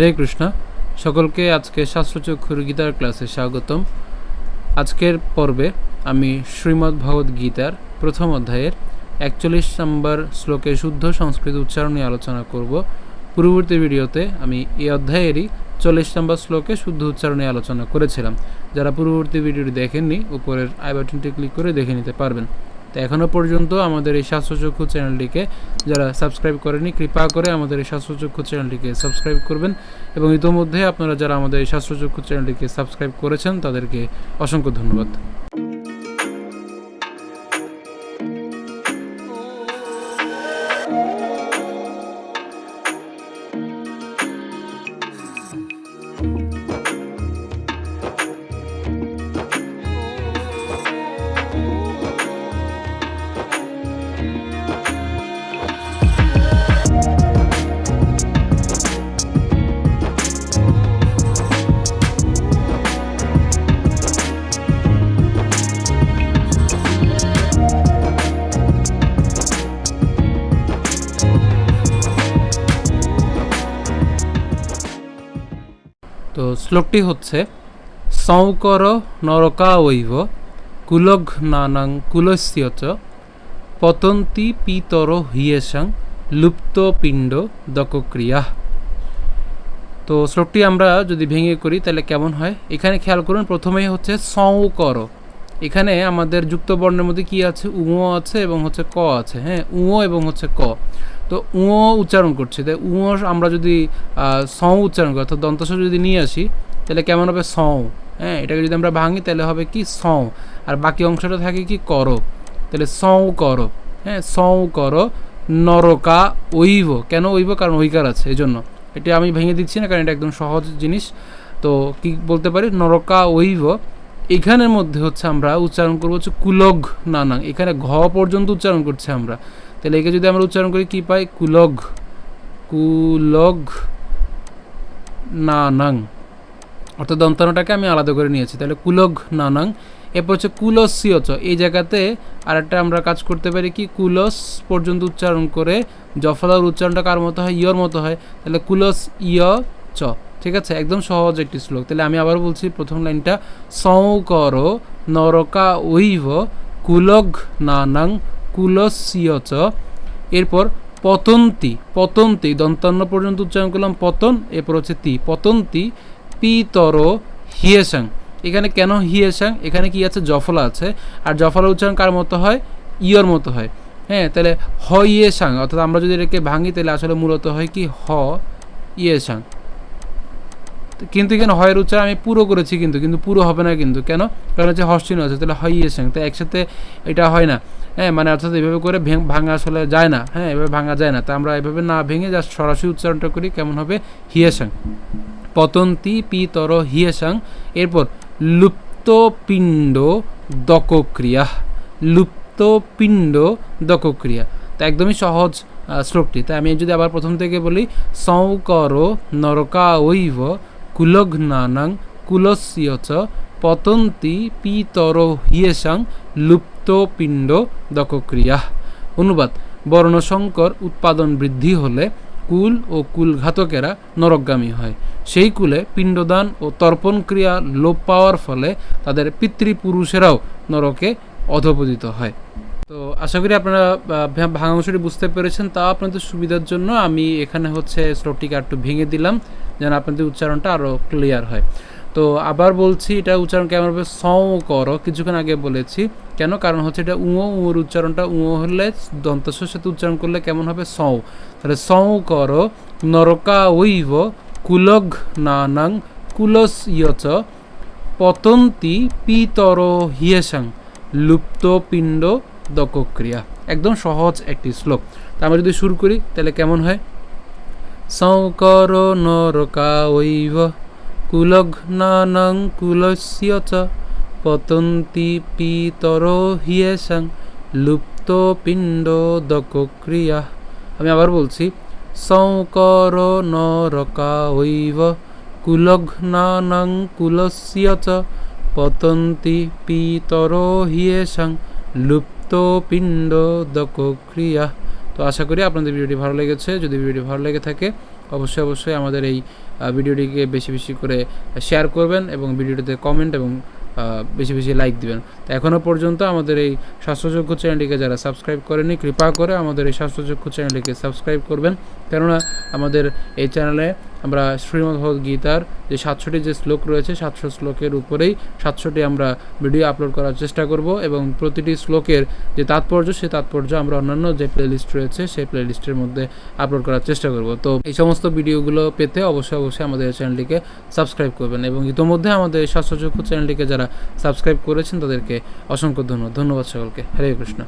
হরে কৃষ্ণ। সকলকে আজকে শাস্ত্রচক্ষুর গীতার ক্লাসে স্বাগতম। আজকের পর্বে আমি শ্রীমদ্ ভগবদ গীতার প্রথম অধ্যায়ের 41 নম্বর শ্লোকে শুদ্ধ সংস্কৃত উচ্চারণ নিয়ে আলোচনা করব। পূর্ববর্তী ভিডিওতে আমি এই অধ্যায়েরই 40 নম্বর শ্লোকে শুদ্ধ উচ্চারণ নিয়ে আলোচনা করেছিলাম। যারা পূর্ববর্তী ভিডিওটি দেখেননি, উপরের আই বাটনটি ক্লিক করে দেখে নিতে পারবেন। তো এখনও পর্যন্ত আমাদের এই শাস্ত্রচক্ষু চ্যানেলটিকে যারা সাবস্ক্রাইব করেনি, কৃপা করে আমাদের এই শাস্ত্রচক্ষু চ্যানেলটিকে সাবস্ক্রাইব করবেন। এবং ইতোমধ্যে আপনারা যারা আমাদের এই শাস্ত্রচক্ষু চ্যানেলটিকে সাবস্ক্রাইব করেছেন তাদেরকে অসংখ্য ধন্যবাদ। তো শ্লোকটি হচ্ছে সংকর নরকাবৈব কুলঘ্নানাং কুলস্য চ পতন্তি পিতর হিয়েষাং লুপ্ত পিণ্ড দকক্রিয়া। তো শ্লোকটি আমরা যদি ভেঙে করি তাহলে কেমন হয়, এখানে খেয়াল করুন। প্রথমেই হচ্ছে সংকর, এখানে আমাদের যুক্ত বর্ণের মধ্যে কি আছে, উঁ আছে এবং হচ্ছে ক আছে। হ্যাঁ, উঁ এবং হচ্ছে ক। তো উঁ উচ্চারণ করছি, তাই উঁ আমরা যদি সং উচ্চারণ করি অর্থাৎ দন্তস যদি নিয়ে আসি তাহলে কেমন হবে, সং। হ্যাঁ, এটাকে যদি আমরা ভাঙি তাহলে হবে কি, সং। আর বাকি অংশটা থাকে কি, কর। তাহলে সং কর। হ্যাঁ, সং কর নরকা ঐব। কেন ঐব? কারণ ঐকার আছে, এই জন্য এটা আমি ভেঙে দিচ্ছি না, কারণ এটা একদম সহজ জিনিস। তো কি বলতে পারি, নরকা ঐব। এখানের মধ্যে হচ্ছে আমরা উচ্চারণ করবো হচ্ছে কুলঘ নানাং। এখানে ঘ পর্যন্ত উচ্চারণ করছি আমরা, তাহলে একে যদি আমরা উচ্চারণ করি কি পাই, কুলঘ নানাং। অর্থাৎ দন্তানোটাকে আমি আলাদা করে নিয়েছি, তাহলে কুলঘ নানাং। এরপর হচ্ছে কুলস্য চ, এই জায়গাতে আরেকটা আমরা কাজ করতে পারি কি, কুলস পর্যন্ত উচ্চারণ করে জফলার উচ্চারণটা কার মতো হয়, ইয়র মতো হয়, তাহলে কুলস ইয় চ। ঠিক আছে, একদম সহজ একটি শ্লোক। তাহলে আমি আবার বলছি প্রথম লাইনটা, সংকর নরকা ঐব কুলঘ নানাং কুলস্য চ। এরপর পতন্তি, পতন্তি দন্তান্ন পর্যন্ত উচ্চারণ করলাম পতন, এরপর হচ্ছে তি, পতন্তি পিতর হিয়েষাং। এখানে কেন হিয়েষাং, এখানে কি আছে, জফলা আছে। আর জফলা উচ্চারণ কার মতো হয়, ইয়র মতো হয়। হ্যাঁ, তাহলে হ ইয়েষাং, অর্থাৎ আমরা যদি এটাকে ভাঙি তাহলে আসলে মূলত হয় কি, হ ইয়েষাং। কিন্তু এখানে হয়ের উচ্চারণ আমি পুরো করেছি, কিন্তু পুরো হবে না। কিন্তু কেন? কারণ হচ্ছে হস্যিন আছে, তাহলে হয় ইয়েষাং। তাই একসাথে এটা হয় না। হ্যাঁ, মানে অর্থাৎ এভাবে করে ভাঙা আসলে যায় না। হ্যাঁ, এভাবে ভাঙা যায় না। তা আমরা এভাবে না ভেঙে জাস্ট সরাসরি উচ্চারণটা করি, কেমন হবে, হিয়েষাং। পতন্তি পিতর হিয়েষাং। এরপর লুপ্ত পিণ্ড দকক্রিয়া, লুপ্ত পিণ্ড দকক্রিয়া। তা একদমই সহজ শ্লোকটি। তাই আমি যদি আবার প্রথম থেকে বলি, সংকর নরকা ঐব কুলঘ্নানাং কুলস্য চ পতন্তি পিতর হিয়েষাং লুপ্ত পিণ্ড দকক্রিয়া। অনুবাদ: বর্ণসংকর উৎপাদন বৃদ্ধি হলে কুল ও কুলঘাতকেরা নরকগামী হয়। সেই কুলে পিণ্ডদান ও তর্পণ ক্রিয়া লোপ পাওয়ার ফলে তাদের পিতৃপুরুষেরাও নরকে অধঃপতিত হয়। তো আশা করি আপনারা ভাঙা অংশটি বুঝতে পেরেছেন। তা আপনাদের সুবিধার জন্য আমি এখানে হচ্ছে শ্লোকটিকে একটু ভেঙে দিলাম, যেন আপনাদের উচ্চারণটা আরও ক্লিয়ার হয়। তো আবার বলছি, এটা উচ্চারণ কেমন হবে, সং কর। কিছুক্ষণ আগে বলেছি কেন, কারণ হচ্ছে এটা উঁর উচ্চারণটা উঁ হলে দন্তস্বর সাথে উচ্চারণ করলে কেমন হবে, সং। তাহলে সং কর নরকা ঐব কুলঘ নানাং কুলস্য চ পতন্তি পিতর হিয়েষাং লুপ্ত পিণ্ড দকক্রিয়া। একদম সহজ একটি শ্লোক। তা আমরা যদি শুরু করি তাহলে কেমন হয়, সংকর নরকা ঐব কুলঘ্নানাং কুলস্য চ পতন্তি পিতর হিয়েষাং লুপ্ত পিণ্ড দকক্রিয়া। আমি আবার বলছি, সংকর নরকা ঐব কুলঘ্নানাং কুলস্য চ পতন্তি পিতর হিয়েষাং লুপ্ত পিণ্ড দকক্রিয়া। তো আশা করি আপনাদের ভিডিওটি ভালো লেগেছে। যদি ভিডিওটি ভালো লেগে থাকে অবশ্যই আমাদের এই ভিডিওটিকে বেশি বেশি করে শেয়ার করবেন এবং ভিডিওটিতে কমেন্ট এবং বেশি বেশি লাইক দিবেন। তো এখনও পর্যন্ত আমাদের এই স্বাস্থ্যচক্ষু চ্যানেলটিকে যারা সাবস্ক্রাইব করেনি, কৃপা করে আমাদের এই স্বাস্থ্যচক্ষু চ্যানেলটিকে সাবস্ক্রাইব করবেন, কেননা আমাদের এই চ্যানেলে আমরা শ্রীমদ্ভগবদ্গীতার যে 700টি যে শ্লোক রয়েছে 700 শ্লোকের উপরেই 700টি আমরা ভিডিও আপলোড করার চেষ্টা করব এবং প্রতিটি শ্লোকের যে তাৎপর্য সেই তাৎপর্য আমরা অন্যান্য যে প্লেলিস্ট রয়েছে সেই প্লেলিস্টের মধ্যে আপলোড করার চেষ্টা করব। তো এই সমস্ত ভিডিওগুলো পেতে অবশ্যই আমাদের চ্যানেলটিকে সাবস্ক্রাইব করবেন এবং ইতোমধ্যে আমাদের স্বাস্থ্যচক্ষু চ্যানেলটিকে যারা সাবস্ক্রাইব করেছেন তাদেরকে অসংখ্য ধন্যবাদ সকলকে। হরে কৃষ্ণ।